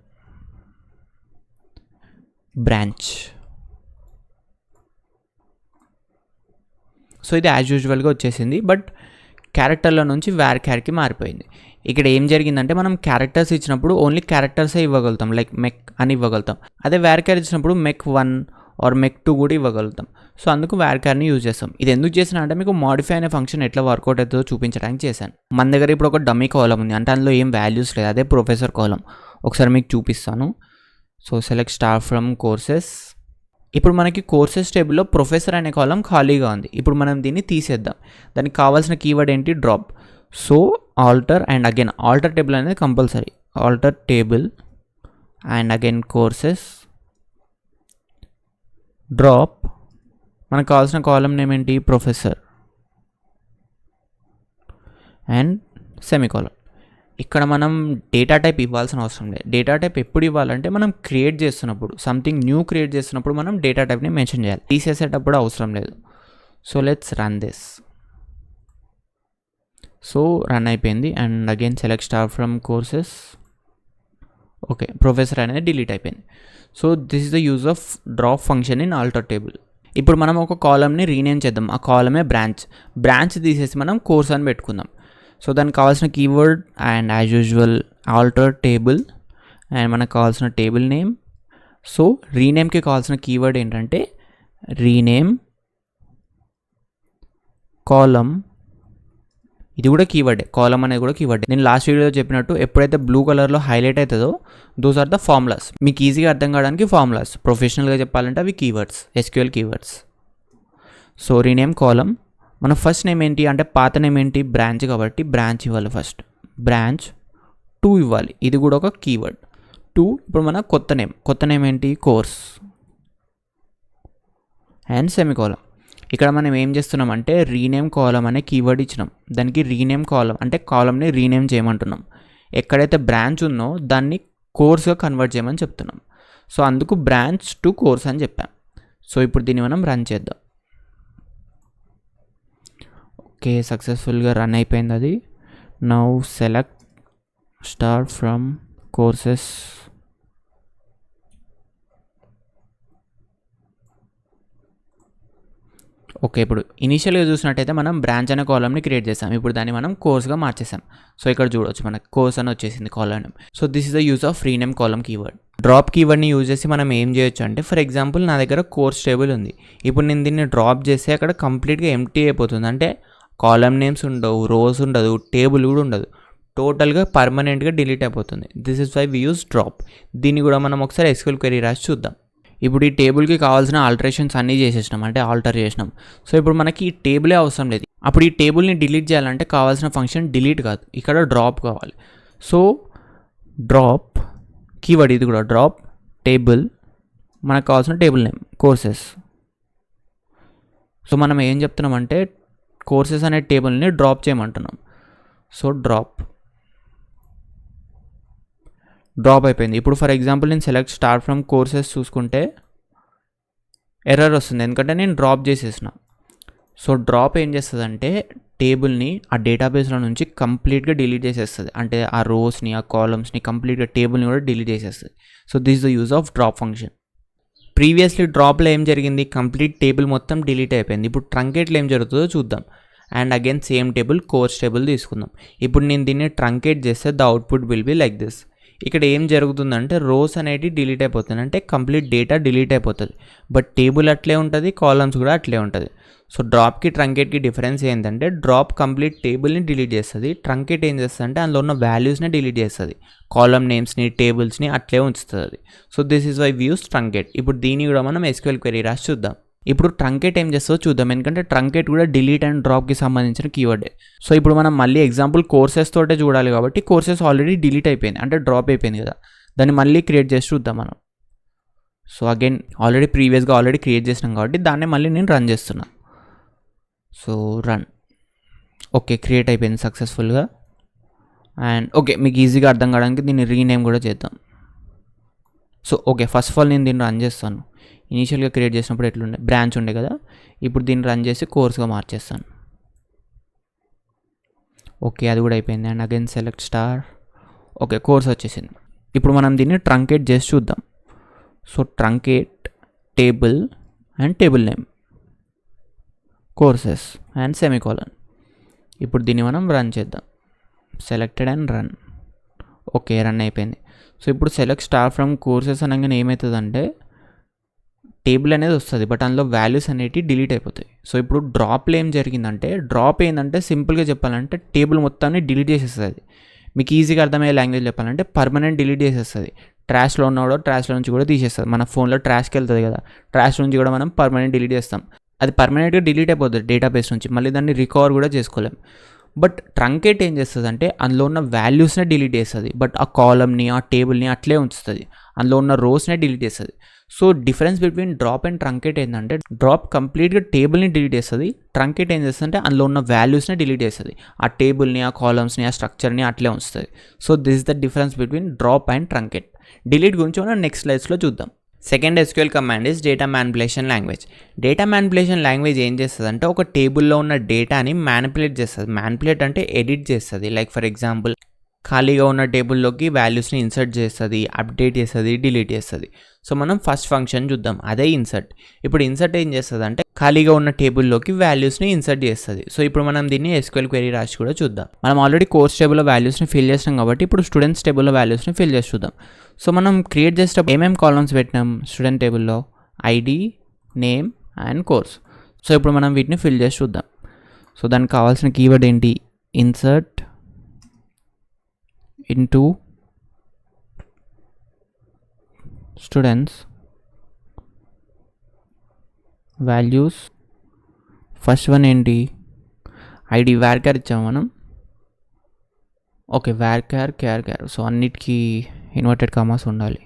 బ్రాంచ్. సో ఇది యాజ్ యూజువల్గా వచ్చేసింది, బట్ క్యారెక్టర్లో నుంచి varchar మారిపోయింది. ఇక్కడ ఏం జరిగిందంటే, మనం క్యారెక్టర్స్ ఇచ్చినప్పుడు ఓన్లీ క్యారెక్టర్సే ఇవ్వగలుగుతాం, లైక్ మెక్ అని ఇవ్వగలుగుతాం. అదే varchar ఇచ్చినప్పుడు MEC1 ఆర్ MEC2 కూడా ఇవ్వగలుగుతాం. సో అందుకు varchar యూజ్ చేస్తాం. ఇది ఎందుకు చేసినా అంటే, మీకు మాడిఫై అనే ఫంక్షన్ ఎట్లా వర్కౌట్ అవుతుందో చూపించడానికి చేశాను. మన దగ్గర ఇప్పుడు ఒక డమ్మీ కాలం ఉంది, అంటే అందులో ఏం వాల్యూస్ లేదు, అదే ప్రొఫెసర్ కాలం. ఒకసారి మీకు చూపిస్తాను. So select star from courses. ఇప్పుడు మనకి కోర్సెస్ టేబుల్లో ప్రొఫెసర్ అనే కాలం ఖాళీగా ఉంది. ఇప్పుడు మనం దీన్ని తీసేద్దాం. దానికి కావాల్సిన కీవర్డ్ ఏంటి? Drop. So alter and again alter table అనేది compulsory. Alter table and again courses drop. మనకు కావాల్సిన కాలం నేమ్ ఏంటి? Professor and semicolon. ఇక్కడ మనం డేటా టైప్ ఇవ్వాల్సిన అవసరం లేదు. డేటా టైప్ ఎప్పుడు ఇవ్వాలంటే మనం క్రియేట్ చేస్తున్నప్పుడు, సంథింగ్ న్యూ క్రియేట్ చేస్తున్నప్పుడు మనం డేటా టైప్ని మెన్షన్ చేయాలి. తీసేసేటప్పుడు అవసరం లేదు. So let's run this. So run అయిపోయింది and again select star from courses. Okay, professor అనేది డిలీట్ అయిపోయింది. So this is the use of drop function in alter table. ఇప్పుడు మనం ఒక కాలమ్ని రీనేమ్ చేద్దాం. ఆ కాలమే బ్రాంచ్ తీసేసి మనం కోర్స్ అని పెట్టుకుందాం. సో దానికి కావాల్సిన keyword and as usual alter table and మనకు కావాల్సిన టేబుల్ నేమ్. సో రీనేమ్కి కావాల్సిన కీవర్డ్ ఏంటంటే రీనేమ్ కాలమ్. ఇది కూడా కీవర్డే, కాలమ్ అనేది కూడా కీవర్డే. నేను లాస్ట్ వీడియోలో చెప్పినట్టు ఎప్పుడైతే బ్లూ కలర్లో హైలైట్ అవుతుందో దోస్ ఆర్ ద ఫార్ములాస్. మీకు ఈజీగా అర్థం కావడానికి ఫార్ములాస్, ప్రొఫెషనల్గా చెప్పాలంటే అవి keywords, SQL keywords. So rename column. మన ఫస్ట్ నేమ్ ఏంటి అంటే పాత నేమ్ ఏంటి? బ్రాంచ్, కాబట్టి బ్రాంచ్ ఇవ్వాలి. ఫస్ట్ బ్రాంచ్ 2 ఇవ్వాలి. ఇది కూడా ఒక కీవర్డ్ 2. ఇప్పుడు మన కొత్త నేమ్ ఏంటి? Course and semicolon. ఇక్కడ మనం ఏం చేస్తున్నామంటే రీనేమ్ కాలమ్ అనే కీవర్డ్ ఇచ్చినాం. దానికి రీనేమ్ కాలమ్ అంటే కాలమ్ని రీనేమ్ చేయమంటున్నాం. ఎక్కడైతే బ్రాంచ్ ఉందో దాన్ని కోర్స్గా కన్వర్ట్ చేయమని చెప్తున్నాం. సో అందుకు బ్రాంచ్ టు కోర్స్ అని చెప్పాం. సో ఇప్పుడు దీన్ని మనం రన్ చేద్దాం. ఓకే, సక్సెస్ఫుల్గా రన్ అయిపోయింది అది. Now select star from courses. Okay, ఇప్పుడు ఇనీషియల్గా చూసినట్టయితే మనం బ్రాంచ్ అనే కాలమ్ని క్రియేట్ చేసాం. ఇప్పుడు దాన్ని మనం కోర్స్గా మార్చేసాం. సో ఇక్కడ చూడవచ్చు మనకు కోర్స్ అని వచ్చేసింది column. So this is the use of rename column keyword. Drop కీవర్డ్ని యూజ్ చేసి మనం ఏం చేయొచ్చు అంటే ఫర్ ఎగ్జాంపుల్ నా దగ్గర కోర్స్ టేబుల్ ఉంది. ఇప్పుడు నేను దీన్ని డ్రాప్ చేస్తే అక్కడ కంప్లీట్గా ఎంప్టీ అయిపోతుంది. అంటే కాలమ్ నేమ్స్ ఉండవు, రోస్ ఉండదు, టేబుల్ కూడా ఉండదు. టోటల్గా పర్మనెంట్గా డిలీట్ అయిపోతుంది. This is why we use drop. దీన్ని కూడా మనం ఒకసారి SQL క్వెరీ రాసి చూద్దాం. ఇప్పుడు ఈ టేబుల్కి కావాల్సిన ఆల్టరేషన్స్ అన్నీ చేసేసినాం, అంటే ఆల్టర్ చేసినాం. సో ఇప్పుడు మనకి ఈ టేబులే అవసరం లేదు. అప్పుడు ఈ టేబుల్ని డిలీట్ చేయాలంటే కావాల్సిన ఫంక్షన్ డిలీట్ కాదు, ఇక్కడ డ్రాప్ కావాలి. సో డ్రాప్ కీవర్డ్, ఇది కూడా డ్రాప్ టేబుల్. మనకు కావాల్సిన టేబుల్ నేమ్ కోర్సెస్. సో మనం ఏం చెప్తున్నామంటే కోర్సెస్ అనే టేబుల్ని డ్రాప్ చేయమంటున్నాం. సో డ్రాప్ అయిపోయింది. ఇప్పుడు ఫర్ ఎగ్జాంపుల్ నేను సెలెక్ట్ స్టార్ ఫ్రమ్ కోర్సెస్ చూసుకుంటే ఎర్రర్ వస్తుంది, ఎందుకంటే నేను డ్రాప్ చేసేసిన. సో డ్రాప్ ఏం చేస్తుందంటే టేబుల్ని ఆ డేటాబేస్లో నుంచి కంప్లీట్గా డిలీట్ చేసేస్తుంది. అంటే ఆ రోస్ని, ఆ కాలమ్స్ని, కంప్లీట్గా టేబుల్ని కూడా డిలీట్ చేసేస్తుంది. So this the use of drop function. Previously డ్రాప్లో ఏం జరిగింది? కంప్లీట్ టేబుల్ మొత్తం డిలీట్ అయిపోయింది. ఇప్పుడు ట్రంకేట్లో ఏం జరుగుతుందో చూద్దాం. And again same table course table తీసుకుందాం. ఇప్పుడు నేను దీన్ని ట్రంకేట్ చేస్తే the output will be like this. ఇక్కడ ఏం జరుగుతుందంటే రోస్ అనేవి డిలీట్ అయిపోతుంది, అంటే కంప్లీట్ డేటా డిలీట్ అయిపోతుంది. బట్ టేబుల్ అట్లే ఉంటుంది, కాలమ్స్ కూడా అట్లే ఉంటుంది. సో డ్రాప్కి ట్రంకేట్కి డిఫరెన్స్ ఏంటంటే డ్రాప్ కంప్లీట్ టేబుల్ని డిలీట్ చేస్తుంది, ట్రంకేట్ ఏం చేస్తుంది అంటే అందులో ఉన్న వాల్యూస్ని డిలీట్ చేస్తుంది, కాలమ్ నేమ్స్ని, టేబుల్స్ని అట్లే ఉంచుతుంది. So this is why we use truncate. ఇప్పుడు దీన్ని కూడా మనం SQL క్వెరీ రాసి చూద్దాం. ఇప్పుడు ట్రంకేట్ ఏం చేస్తుందో చూద్దాం, ఎందుకంటే ట్రంకేట్ కూడా డిలీట్ అండ్ డ్రాప్కి సంబంధించిన కీవర్డే. సో ఇప్పుడు మనం మళ్ళీ ఎగ్జాంపుల్ కోర్సెస్ తోటే చూడాలి, కాబట్టి కోర్సెస్ ఆల్రెడీ డిలీట్ అయిపోయింది, అంటే డ్రాప్ అయిపోయింది కదా, దాన్ని మళ్ళీ క్రియేట్ చేసి చూద్దాం మనం. సో అగైన్ ప్రీవియస్గా ఆల్రెడీ క్రియేట్ చేసినాం కాబట్టి దాన్ని మళ్ళీ నేను రన్ చేస్తున్నా. So run. ఓకే, క్రియేట్ అయిపోయింది సక్సెస్ఫుల్గా. అండ్ ఓకే, మీకు ఈజీగా అర్థం కావడానికి దీన్ని రీనేమ్ కూడా చేద్దాం. So okay, first of all నేను దీన్ని రన్ చేస్తాను. ఇనీషియల్గా క్రియేట్ చేసినప్పుడు ఎట్లుండే బ్రాంచ్ ఉండే కదా, ఇప్పుడు దీన్ని రన్ చేసి కోర్స్గా మార్చేస్తాను. ఓకే, అది కూడా అయిపోయింది. And again select star. Okay, course వచ్చేసింది. ఇప్పుడు మనం దీన్ని ట్రంకేట్ చేసి చూద్దాం. So truncate table and table name courses and semicolon. ఇప్పుడు దీన్ని మనం రన్ చేద్దాం. Selected and run. Okay, run అయిపోయింది. సో ఇప్పుడు సెలెక్ట్ స్టార్ ఫ్రమ్ కోర్సెస్ అనగానే ఏమవుతుందంటే టేబుల్ అనేది వస్తుంది, బట్ అందులో వాల్యూస్ అనేవి డిలీట్ అయిపోతాయి. సో ఇప్పుడు డ్రాప్లో ఏం జరిగిందంటే డ్రాప్ ఏంటంటే సింపుల్గా చెప్పాలంటే టేబుల్ మొత్తాన్ని డిలీట్ చేసేస్తుంది. మీకు ఈజీగా అర్థమయ్యే లాంగ్వేజ్ చెప్పాలంటే పర్మనెంట్ డిలీట్ చేసేస్తుంది. ట్రాష్లో ఉన్నాడో ట్రాష్లో నుంచి కూడా తీసేస్తుంది. మన ఫోన్లో ట్రాష్కి వెళ్తుంది కదా, ట్రాష్ నుంచి కూడా మనం పర్మనెంట్ డిలీట్ చేస్తాం. అది పర్మనెంట్గా డిలీట్ అయిపోతుంది డేటాబేస్ నుంచి, మళ్ళీ దాన్ని రికవర్ కూడా చేసుకోలేం. బట్ ట్రంకేట్ ఏం చేస్తుంది అంటే అందులో ఉన్న వాల్యూస్నే డిలీట్ చేస్తుంది, బట్ ఆ కాలమ్ని ఆ టేబుల్ని అట్లే ఉంచుతుంది, అందులో ఉన్న రోస్నే డిలీట్ చేస్తుంది. So difference between drop and truncate ఏంటంటే డ్రాప్ కంప్లీట్గా టేబుల్ని డిలీట్ చేస్తుంది, ట్రంకేట్ ఏం చేస్తుంది అందులో ఉన్న వాల్యూస్ని డిలీట్ చేస్తుంది, ఆ టేబుల్ని ఆ కాలమ్స్ని ఆ స్ట్రక్చర్ని అట్లే ఉంచుతుంది. So this is the difference between drop and truncate. Delete గురించి మనం నెక్స్ట్ స్లైడ్స్లో చూద్దాం. Second SQL command is data manipulation language. Data manipulation language ఏం చేస్తుంది అంటే ఒక టేబుల్లో ఉన్న డేటాని మ్యానిపులేట్ చేస్తుంది. మ్యానిపులేట్ అంటే ఎడిట్ చేస్తుంది. లైక్ ఫర్ ఎగ్జాంపుల్ ఖాళీగా ఉన్న టేబుల్లోకి వాల్యూస్ని ఇన్సర్ట్ చేస్తుంది, అప్డేట్ చేస్తుంది, డిలీట్ చేస్తుంది. సో మనం ఫస్ట్ ఫంక్షన్ చూద్దాం, అదే ఇన్సర్ట్. ఇప్పుడు ఇన్సర్ట్ ఏం చేస్తుంది అంటే ఖాళీగా ఉన్న టేబుల్లోకి వాల్యూస్ని ఇన్సర్ట్ చేస్తుంది. సో ఇప్పుడు మనం దీన్ని SQL క్వెరీ రాసి కూడా చూద్దాం. మనం ఆల్రెడీ కోర్స్ టేబుల్లో వాల్యూస్ని ఫిల్ చేస్తాం కాబట్టి ఇప్పుడు స్టూడెంట్స్ టేబుల్లో వాల్యూస్ని ఫిల్ చేసి చూద్దాం. సో మనం క్రియేట్ చేసేటప్పుడు ఏమేమి కాలమ్స్ పెట్టినాం స్టూడెంట్ టేబుల్లో? ID, name and course. So ఇప్పుడు మనం వీటిని ఫిల్ చేసి చూద్దాం. సో దానికి కావాల్సిన కీవర్డ్ ఏంటి? Insert into students values. First one ఏంటి? ఐడి varchar ఇచ్చాము మనం. Okay, varchar char. సో అన్నిటికీ ఇన్వర్టెడ్ కామాస్ ఉండాలి.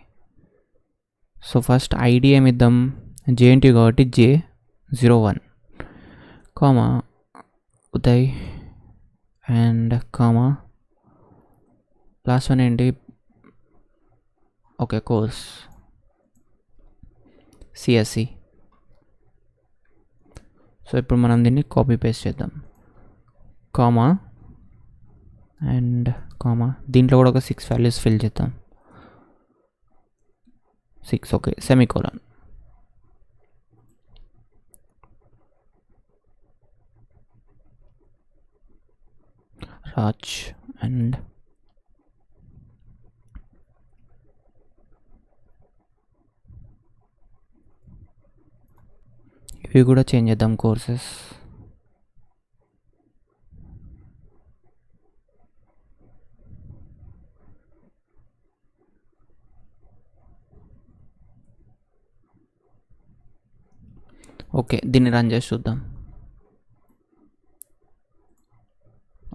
సో ఫస్ట్ ఐడి ఏమిద్దాం? JNT కాబట్టి J01 comma Uday and comma last one ఏంటి? Okay, course CSE. సో ఇప్పుడు మనం దీన్ని కాపీ పేస్ట్ చేద్దాం. కామా అండ్ కామా, దీంట్లో కూడా ఒక 6 వాల్యూస్ ఫిల్ చేద్దాం. 6 ఓకే, సెమీకోలన్. రాజ్ అండ్ ఇవి కూడా చేంజ్ చేద్దాం కోర్సెస్. ఓకే, దీన్ని రన్ చేసి చూద్దాం.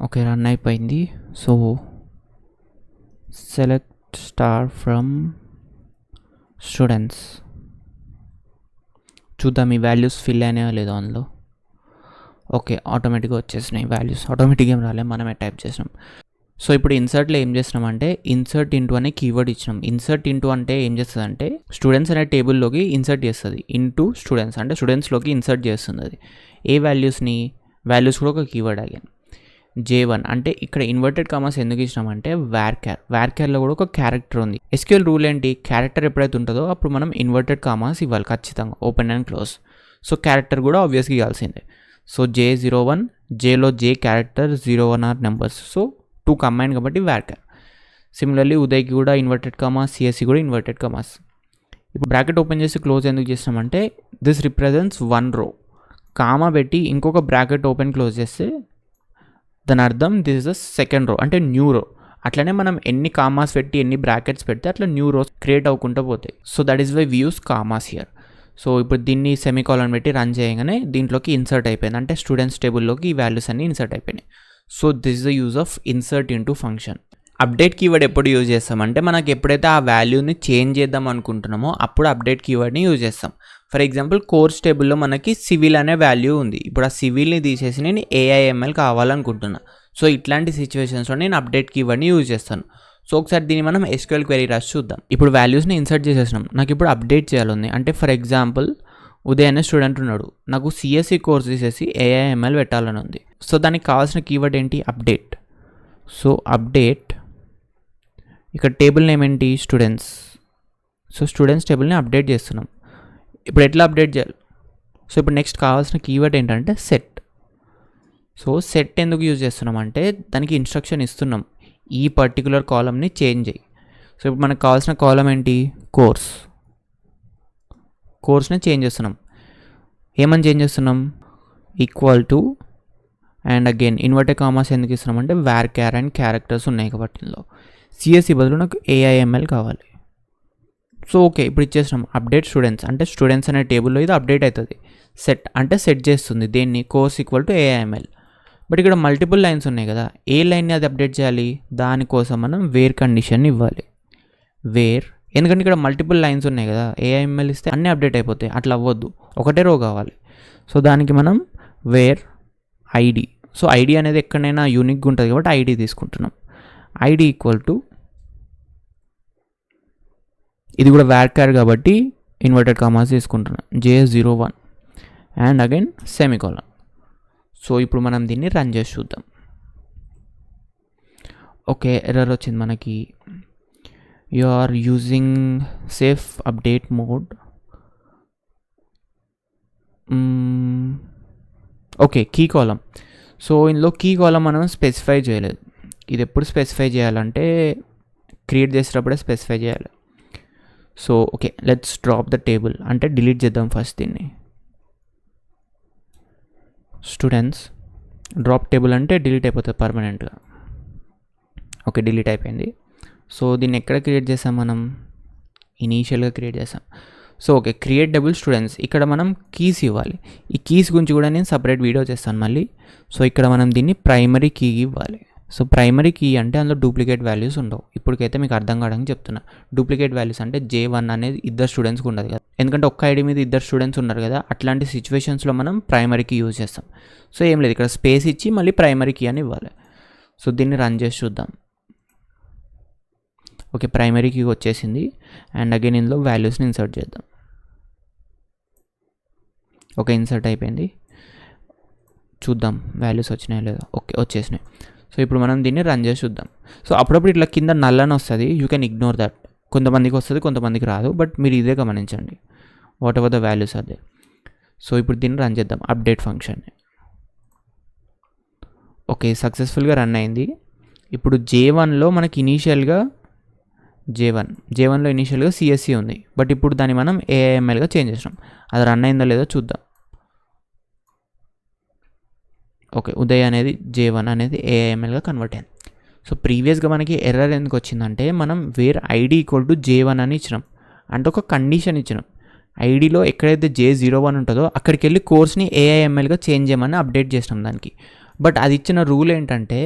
ఓకే, రన్ అయిపోయింది. So select star from students. చూద్దాం ఈ వాల్యూస్ ఫిల్ అయినాయో లేదో అందులో. ఓకే, ఆటోమేటిక్గా వచ్చేసినాయి వాల్యూస్. ఆటోమేటిక్గా ఏం రాలే, మనమే టైప్ చేసినాం. సో ఇప్పుడు ఇన్సర్ట్లో ఏం చేసినాం అంటే ఇన్సర్ట్ ఇంటూ అనే కీవర్డ్ ఇచ్చినాం. ఇన్సర్ట్ ఇంటూ అంటే ఏం చేస్తుంది అంటే స్టూడెంట్స్ అనే టేబుల్లోకి ఇన్సర్ట్ చేస్తుంది. ఇంటూ స్టూడెంట్స్ అంటే స్టూడెంట్స్లోకి ఇన్సర్ట్ చేస్తుంది. అది ఏ వాల్యూస్ని? వాల్యూస్ కూడా ఒక కీవర్డ్ అగైన్. J1 అంటే ఇక్కడ ఇన్వర్టెడ్ కామాస్ ఎందుకు ఇచ్చినామంటే varchar. varcharలో కూడా ఒక క్యారెక్టర్ ఉంది. SQL రూల్ ఏంటి? క్యారెక్టర్ ఎప్పుడైతే ఉంటుందో అప్పుడు మనం ఇన్వర్టెడ్ కామాస్ ఇవ్వాలి ఖచ్చితంగా, open and close. So character కూడా ఆబ్వియస్గా ఇవ్వాల్సిందే. సో J01, Jలో J character, 01 or numbers. So 2 combine కాబట్టి varchar. సిమిలర్లీ ఉదయ్కి కూడా ఇన్వర్టెడ్ కామాస్, CSE కూడా ఇన్వర్టెడ్ కామాస్. ఇప్పుడు బ్రాకెట్ ఓపెన్ చేసి క్లోజ్ ఎందుకు చేస్తామంటే దిస్ రిప్రజెంట్స్ 1 row. కామా పెట్టి ఇంకొక బ్రాకెట్ ఓపెన్ క్లోజ్ చేస్తే దాని అర్థం this is the second row, అంటే న్యూ రో. అట్లనే మనం ఎన్ని కామాస్ పెట్టి ఎన్ని బ్రాకెట్స్ పెడితే అట్లా న్యూ రోస్ క్రియేట్ అవ్వకుండా పోతాయి. So that is why we use commas here. So ఇప్పుడు దీన్ని సెమీకాలన్ పెట్టి రన్ చేయగానే దీంట్లోకి ఇన్సర్ట్ అయిపోయింది, అంటే స్టూడెంట్స్ టేబుల్లోకి ఈ వాల్యూస్ అన్ని ఇన్సర్ట్ అయిపోయినాయి. So this is the use of insert into function. Update keyword ఎప్పుడు యూజ్ చేస్తామంటే మనకి ఎప్పుడైతే ఆ వాల్యూని చేంజ్ చేద్దాం అనుకుంటున్నామో అప్పుడు అప్డేట్ కీవర్డ్ని యూజ్ చేస్తాం. ఫర్ ఎగ్జాంపుల్ కోర్స్ టేబుల్లో మనకి సివిల్ అనే వాల్యూ ఉంది. ఇప్పుడు ఆ సివిల్ని తీసేసి నేను AIML కావాలనుకుంటున్నా. సో ఇట్లాంటి సిచ్యువేషన్స్లో నేను అప్డేట్ కీవర్డ్ని యూజ్ చేస్తాను. సో ఒకసారి దీన్ని మనం SQL క్వెరీ రాసి చూద్దాం. ఇప్పుడు వాల్యూస్ని ఇన్సర్ట్ చేసేసినాం, నాకు ఇప్పుడు అప్డేట్ చేయాలి. అంటే ఫర్ ఎగ్జాంపుల్ ఉదయ్ అనే స్టూడెంట్ ఉన్నాడు, నాకు CSE కోర్స్ తీసేసి AIML పెట్టాలని ఉంది. సో దానికి కావాల్సిన కీవర్డ్ ఏంటి? అప్డేట్. సో అప్డేట్, ఇక్కడ టేబుల్ నేమ్ ఏంటి? స్టూడెంట్స్. సో స్టూడెంట్స్ టేబుల్ని అప్డేట్ చేస్తున్నాం. ఇప్పుడు ఎట్లా అప్డేట్ చేయాలి? సో ఇప్పుడు నెక్స్ట్ కావాల్సిన కీవర్డ్ ఏంటంటే సెట్. సో సెట్ ఎందుకు యూజ్ చేస్తున్నాం అంటే దానికి ఇన్స్ట్రక్షన్ ఇస్తున్నాం, ఈ పర్టికులర్ కాలమ్ని చేంజ్ చేయి. సో ఇప్పుడు మనకు కావాల్సిన కాలం ఏంటి? కోర్స్. కోర్స్ని చేంజ్ చేస్తున్నాం. ఏమని చేంజ్ చేస్తున్నాం? Equal to and again inverted commas ఎందుకు ఇస్తున్నాం అంటే varchar అండ్ క్యారెక్టర్స్ ఉన్నాయి కాబట్టి ఇందులో. CSE బదులు నాకు AIML కావాలి. సో ఓకే, ఇప్పుడు ఇచ్చేసినాం అప్డేట్ స్టూడెంట్స్ అంటే స్టూడెంట్స్ అనే టేబుల్లో ఇది అప్డేట్ అవుతుంది. సెట్ అంటే సెట్ చేస్తుంది దేన్ని, course equal to AIML. But ఇక్కడ మల్టిపుల్ లైన్స్ ఉన్నాయి కదా, ఏ లైన్ని అది అప్డేట్ చేయాలి, దానికోసం మనం వేర్ కండిషన్ ఇవ్వాలి. వేర్, ఎందుకంటే ఇక్కడ మల్టిపుల్ లైన్స్ ఉన్నాయి కదా, ఏఐఎంఎల్ ఇస్తే అన్నీ అప్డేట్ అయిపోతాయి, అట్లా అవ్వద్దు, ఒకటే రో కావాలి. సో దానికి మనం వేర్ ఐడి, సో ఐడి అనేది ఎక్కడైనా యూనిక్గా ఉంటుంది కాబట్టి ఐడి తీసుకుంటున్నాం. ఐడి ఈక్వల్ టు, ఇది కూడా varchar కాబట్టి ఇన్వర్టెడ్ కామాస్ తీసుకుంటున్నాం, JS01 and again semicolon. So ఇప్పుడు మనం దీన్ని రన్ చేసి చూద్దాం. ఓకే, ఎర్రర్ వచ్చింది మనకి, you are using safe update mode. Okay, key column. So ఇందులో కీ కాలం మనం స్పెసిఫై చేయలేదు. ఇది ఎప్పుడు స్పెసిఫై చేయాలంటే క్రియేట్ చేసేటప్పుడే స్పెసిఫై చేయాలి. So okay, let's drop the table, అంటే డిలీట్ చేద్దాం ఫస్ట్ దీన్ని. స్టూడెంట్స్ డ్రాప్ టేబుల్ అంటే డిలీట్ అయిపోతుంది పర్మనెంట్గా. ఓకే, డిలీట్ అయిపోయింది. సో దీన్ని ఎక్కడ క్రియేట్ చేసాం మనం, ఇనీషియల్గా క్రియేట్ చేసాం. So okay, create table students, ఇక్కడ మనం కీస్ ఇవ్వాలి. ఈ కీస్ గురించి కూడా నేను సపరేట్ వీడియో చేస్తాను మళ్ళీ. సో ఇక్కడ మనం దీన్ని ప్రైమరీ కీ ఇవ్వాలి. సో ప్రైమరీ కీ అంటే అందులో డూప్లికేట్ వాల్యూస్ ఉండవు. ఇప్పటికైతే మీకు అర్థం కావడానికి చెప్తున్నా. డూప్లికేట్ వాల్యూస్ అంటే J1 అనేది ఇద్దరు స్టూడెంట్స్కి ఉండదు కదా, ఎందుకంటే ఒక్క ఐడి మీద ఇద్దరు స్టూడెంట్స్ ఉన్నారు కదా, అట్లాంటి సిచ్యువేషన్స్లో మనం ప్రైమరీ కీ యూజ్ చేస్తాం. సో ఏం లేదు, ఇక్కడ స్పేస్ ఇచ్చి మళ్ళీ ప్రైమరీ కీ అని ఇవ్వాలి. సో దీన్ని రన్ చేసి చూద్దాం. ఓకే, ప్రైమరీ కీ వచ్చేసింది. అండ్ అగైన్ ఇందులో వాల్యూస్ని ఇన్సర్ట్ చేద్దాం. ఓకే, ఇన్సర్ట్ అయిపోయింది. చూద్దాం వాల్యూస్ వచ్చినాయో లేదో. ఓకే, వచ్చేసినాయి. సో ఇప్పుడు మనం దీన్ని రన్ చేసి చూద్దాం. సో అప్పుడప్పుడు ఇట్లా కింద నల్ అని వస్తుంది, యూ కెన్ ఇగ్నోర్ దట్. కొంతమందికి వస్తుంది, కొంతమందికి రాదు, బట్ మీరు ఇదే గమనించండి, వాట్ ఎవర్ ద వాల్యూస్ అదే. సో ఇప్పుడు దీన్ని రన్ చేద్దాం, అప్డేట్ ఫంక్షన్ని. ఓకే, సక్సెస్ఫుల్గా రన్ అయింది. ఇప్పుడు J1లో మనకి ఇనీషియల్గా J1లో ఇనీషియల్గా CSC ఉంది, బట్ ఇప్పుడు దాన్ని మనం AIMLగా చేంజ్ చేసినాం. అది రన్ అయిందో లేదో చూద్దాం. ఓకే, ఉదయ్ అనేది J1 అనేది AIMLగా కన్వర్ట్ అయింది. సో ప్రీవియస్గా మనకి ఎర్రర్ ఎందుకు వచ్చిందంటే మనం wear ID equal to J1 అని ఇచ్చినాం, అంటే ఒక కండిషన్ ఇచ్చినాం. ఐడిలో ఎక్కడైతే J01 ఉంటుందో అక్కడికి వెళ్ళి కోర్స్ని AIMLగా చేంజ్ చేయమని అప్డేట్ చేసినాం దానికి. బట్ అది ఇచ్చిన రూల్ ఏంటంటే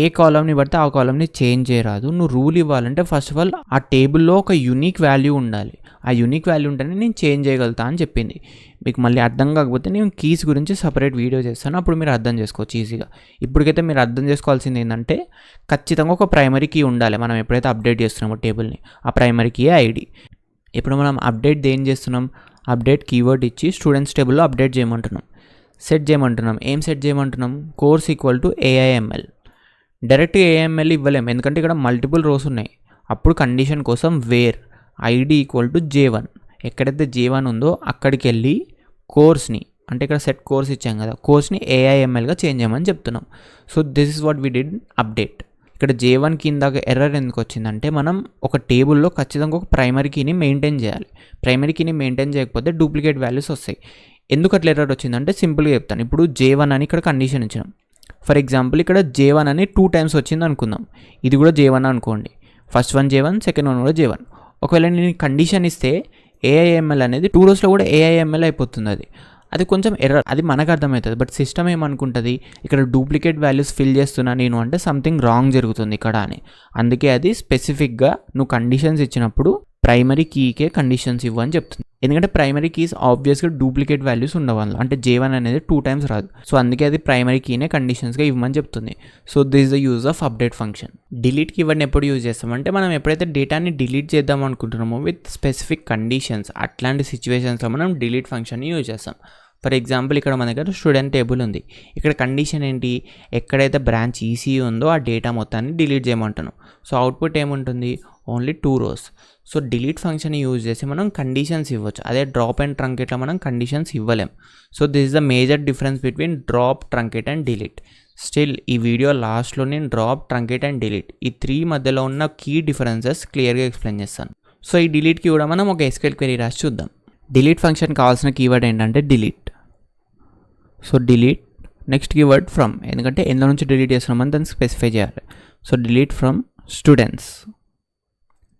ఏ కాలంని పడితే ఆ కాలంని చేంజ్ చేయరాదు. నువ్వు రూల్ ఇవ్వాలంటే ఫస్ట్ ఆఫ్ ఆల్ ఆ టేబుల్లో ఒక యూనిక్ వాల్యూ ఉండాలి. ఆ యూనిక్ వాల్యూ ఉంటేనే నేను చేంజ్ చేయగలుగుతా అని చెప్పింది. మీకు మళ్ళీ అర్థం కాకపోతే నేను కీస్ గురించి సపరేట్ వీడియో చేస్తాను, అప్పుడు మీరు అర్థం చేసుకోవచ్చు ఈజీగా. ఇప్పటికైతే మీరు అర్థం చేసుకోవాల్సింది ఏంటంటే ఖచ్చితంగా ఒక ప్రైమరీ కీ ఉండాలి మనం ఎప్పుడైతే అప్డేట్ చేస్తున్నామో టేబుల్ని. ఆ ప్రైమరీ కీ ఐడి. ఇప్పుడు మనం అప్డేట్ దేని చేస్తున్నాం, అప్డేట్ కీవర్డ్ ఇచ్చి స్టూడెంట్స్ టేబుల్లో అప్డేట్ చేయమంటున్నాం, సెట్ చేయమంటున్నాం. ఏం సెట్ చేయమంటున్నాం, course equal to AIML. Direct AIML ఇవ్వలేము, ఎందుకంటే ఇక్కడ మల్టిపుల్ రోస్ ఉన్నాయి. అప్పుడు కండిషన్ కోసం wear ID equal to J1, ఎక్కడైతే J1 ఉందో అక్కడికి వెళ్ళి కోర్స్ని, అంటే ఇక్కడ సెట్ కోర్స్ ఇచ్చాం కదా, కోర్స్ని AIMLగా చేంజ్ చేయమని చెప్తున్నాం. So this is what we did update. ఇక్కడ J1 కింద ఎర్రర్ ఎందుకు వచ్చిందంటే మనం ఒక టేబుల్లో ఖచ్చితంగా ఒక ప్రైమరీ కీని మెయింటైన్ చేయాలి. ప్రైమరీ కీని మెయింటైన్ చేయకపోతే డూప్లికేట్ వాల్యూస్ వస్తాయి. ఎందుకు అట్లా ఎర్రర్ వచ్చిందంటే సింపుల్గా చెప్తాను. ఇప్పుడు J1 అని ఇక్కడ కండిషన్ ఇచ్చినాం. ఫర్ ఎగ్జాంపుల్ ఇక్కడ J1 అని 2 times వచ్చింది అనుకుందాం, ఇది కూడా J1 అనుకోండి. First one J1, second one కూడా J1. ఒకవేళ నేను కండిషన్ ఇస్తే AIML అనేది 2 rows కూడా AIML అయిపోతుంది. అది కొంచెం ఎర్రర్, అది మనకు అర్థమవుతుంది. బట్ సిస్టమ్ ఏమనుకుంటుంది, ఇక్కడ డూప్లికేట్ వాల్యూస్ ఫిల్ చేస్తున్నా నేను అంటే సంథింగ్ రాంగ్ జరుగుతుంది ఇక్కడ అని. అందుకే అది స్పెసిఫిక్గా నువ్వు కండిషన్స్ ఇచ్చినప్పుడు ప్రైమరీ కీకే కండిషన్స్ ఇవ్వని చెప్తుంది. ఎందుకంటే ప్రైమరీ కీస్ ఆబ్వియస్గా డూప్లికేట్ వాల్యూస్ ఉండవాలి, అంటే J1 అనేది 2 times రాదు. సో అందుకే అది ప్రైమరీ కీనే కండిషన్స్గా ఇవ్వమని చెప్తుంది. So this is the use of update function. Delete కీవర్డ్ని ఎప్పుడు యూజ్ చేస్తామంటే మనం ఎప్పుడైతే డేటాని డిలీట్ చేద్దాం అనుకుంటున్నామో విత్ స్పెసిఫిక్ కండిషన్స్, అట్లాంటి సిచ్యువేషన్స్లో మనం డిలీట్ ఫంక్షన్ని యూజ్ చేస్తాం. ఫర్ ఎగ్జాంపుల్ ఇక్కడ మన దగ్గర స్టూడెంట్ టేబుల్ ఉంది. ఇక్కడ కండిషన్ ఏంటి, ఎక్కడైతే బ్రాంచ్ ECE ఉందో ఆ డేటా మొత్తాన్ని డిలీట్ చేయమంటాను. సో అవుట్పుట్ ఏముంటుంది, only 2 rows. So delete function use చేసి మనం కండిషన్స్ ఇవ్వచ్చు. అదే డ్రాప్ అండ్ ట్రంకేట్లో మనం కండిషన్స్ ఇవ్వలేం. So this is the major difference between drop, truncate and delete. Still ఈ వీడియో లాస్ట్లో నేను డ్రాప్, ట్రంకేట్ అండ్ డిలీట్ ఈ 3 మధ్యలో ఉన్న కీ డిఫరెన్సెస్ క్లియర్గా ఎక్స్ప్లెయిన్ చేస్తాను. సో ఈ డిలీట్కి కూడా మనం ఒక SQL క్వెరీ రాసి చూద్దాం. డిలీట్ ఫంక్షన్ కావాల్సిన కీవర్డ్ ఏంటంటే delete. So delete next keyword from, ఎందుకంటే ఎందులో నుంచి డిలీట్ చేస్తున్నామని దాన్ని స్పెసిఫై చేయాలి. So delete from students.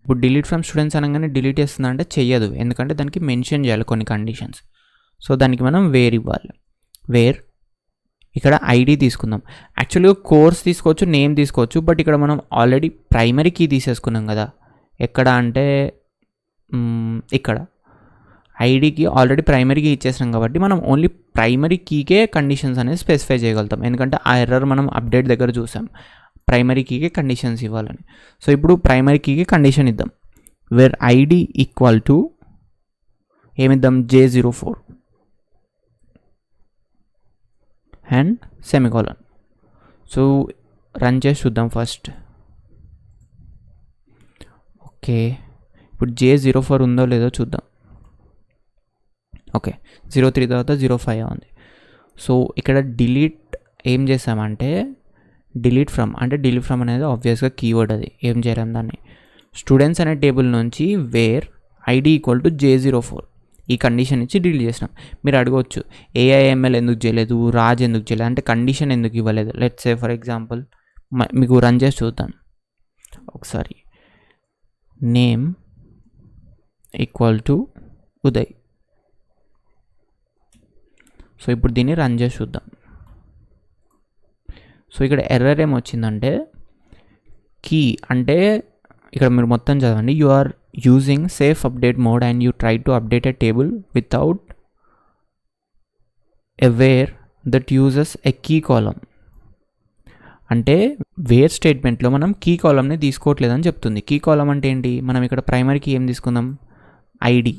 ఇప్పుడు డిలీట్ ఫ్రమ్ స్టూడెంట్స్ అనగానే డిలీట్ చేస్తుందా అంటే చెయ్యదు, ఎందుకంటే దానికి మెన్షన్ చేయాలి కొన్ని కండిషన్స్. సో దానికి మనం వేర్ ఇవ్వాలి. వేర్ ఇక్కడ ఐడి తీసుకుందాం. యాక్చువల్గా కోర్స్ తీసుకోవచ్చు, నేమ్ తీసుకోవచ్చు, బట్ ఇక్కడ మనం ఆల్రెడీ ప్రైమరీ కీ తీసేసుకున్నాం కదా. ఎక్కడ అంటే ఇక్కడ ఐడికి ఆల్రెడీ ప్రైమరీ కీ ఇచ్చేసాం కాబట్టి మనం ఓన్లీ ప్రైమరీ కీకే కండిషన్స్ అనేది స్పెసిఫై చేయగలుగుతాం, ఎందుకంటే ఆ ఎర్రర్ మనం అప్డేట్ దగ్గర చూసాం ప్రైమరీ కీకే కండిషన్స్ ఇవ్వాలని. సో ఇప్పుడు ప్రైమరీ కీకి కండిషన్ ఇద్దాం. వేర్ ఐడి ఈక్వల్ టు ఏమిద్దాం, J04 and semicolon. So run చేసి చూద్దాం ఫస్ట్. ఓకే, ఇప్పుడు J04 ఉందో లేదో చూద్దాం. ఓకే, 03 తర్వాత 05 ఉంది. సో ఇక్కడ డిలీట్ ఏం చేసామంటే డిలీట్ ఫ్రమ్, అంటే డిలీట్ ఫ్రమ్ అనేది ఆబ్వియస్గా కీవర్డ్, అది ఏం చేయలేం దాన్ని. స్టూడెంట్స్ అనే టేబుల్ నుంచి wear ID equal to J04 ఈ కండిషన్ ఇచ్చి డిలీట్ చేసినాం. మీరు అడగవచ్చు AIML ఎందుకు చేయలేదు, రాజ్ ఎందుకు చేయలేదు అంటే కండిషన్ ఎందుకు ఇవ్వలేదు. లెట్స్ సే ఫర్ ఎగ్జాంపుల్ మీకు రన్ చేసి చూద్దాం ఒకసారి. Name equal to Uday. So ఇప్పుడు దీన్ని రన్ చేసి చూద్దాం. సో ఇక్కడ ఎర్రర్ ఏమొచ్చిందంటే కీ అంటే ఇక్కడ మీరు మొత్తం చదవండి. You are using safe update mode and you try to update a table without a where that uses a key column. అంటే వేర్ స్టేట్మెంట్లో మనం కీ కాలమ్ని తీసుకోవట్లేదని చెప్తుంది. కీ కాలమ్ అంటే ఏంటి, మనం ఇక్కడ ప్రైమరీ కీ ఏం తీసుకుందాం, ఐడి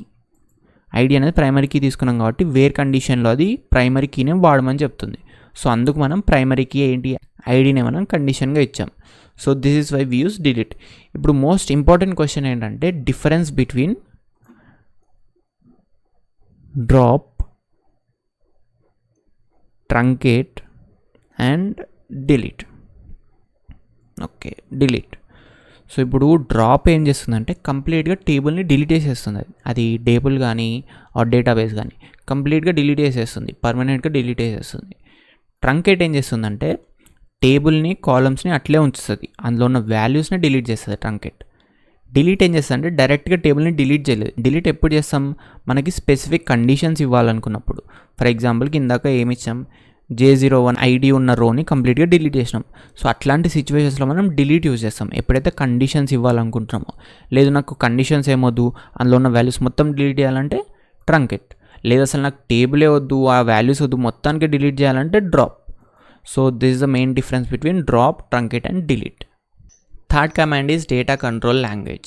అనేది ప్రైమరీ కీ తీసుకున్నాం కాబట్టి వేర్ కండిషన్లో అది ప్రైమరీ కీనే వాడమని చెప్తుంది. సో అందుకు మనం ప్రైమరీ కీ ఏంటి, ఐడినే మనం కండిషన్గా ఇచ్చాం. So this is why we use delete. ఇప్పుడు మోస్ట్ ఇంపార్టెంట్ క్వశ్చన్ ఏంటంటే difference between drop, truncate and delete. Okay, delete. So ఇప్పుడు డ్రాప్ ఏం చేస్తుందంటే కంప్లీట్గా టేబుల్ని డిలీట్ చేసేస్తుంది. అది టేబుల్ కానీ ఆర్ డేటాబేస్ కానీ కంప్లీట్గా డిలీట్ చేసేస్తుంది, పర్మనెంట్గా డిలీట్ చేసేస్తుంది. ట్రంకేట్ ఏం చేస్తుందంటే టేబుల్ని, కాలమ్స్ని అట్లే ఉంచుతుంది, అందులో ఉన్న వాల్యూస్ని డిలీట్ చేస్తుంది ట్రంకేట్. డిలీట్ ఏం చేస్తుంది అంటే డైరెక్ట్గా టేబుల్ని డిలీట్ చేయలేదు. డిలీట్ ఎప్పుడు చేస్తాం, మనకి స్పెసిఫిక్ కండిషన్స్ ఇవ్వాలనుకున్నప్పుడు. ఫర్ ఎగ్జాంపుల్కి ఇందాక ఏమి ఇచ్చాం, J01 ఐడి ఉన్న రోని కంప్లీట్గా డిలీట్ చేసినాం. సో అట్లాంటి సిచ్యువేషన్స్లో మనం డిలీట్ యూజ్ చేస్తాం ఎప్పుడైతే కండిషన్స్ ఇవ్వాలనుకుంటున్నామో. లేదు నాకు కండిషన్స్ ఏమొద్దు, అందులో ఉన్న వాల్యూస్ మొత్తం డిలీట్ చేయాలంటే ట్రంకేట్. లేదు అసలు నాకు టేబులే వద్దు, ఆ వాల్యూస్ వద్దు, మొత్తానికి డిలీట్ చేయాలంటే drop. So this is the main difference between drop, truncate and delete. Third command is data control language.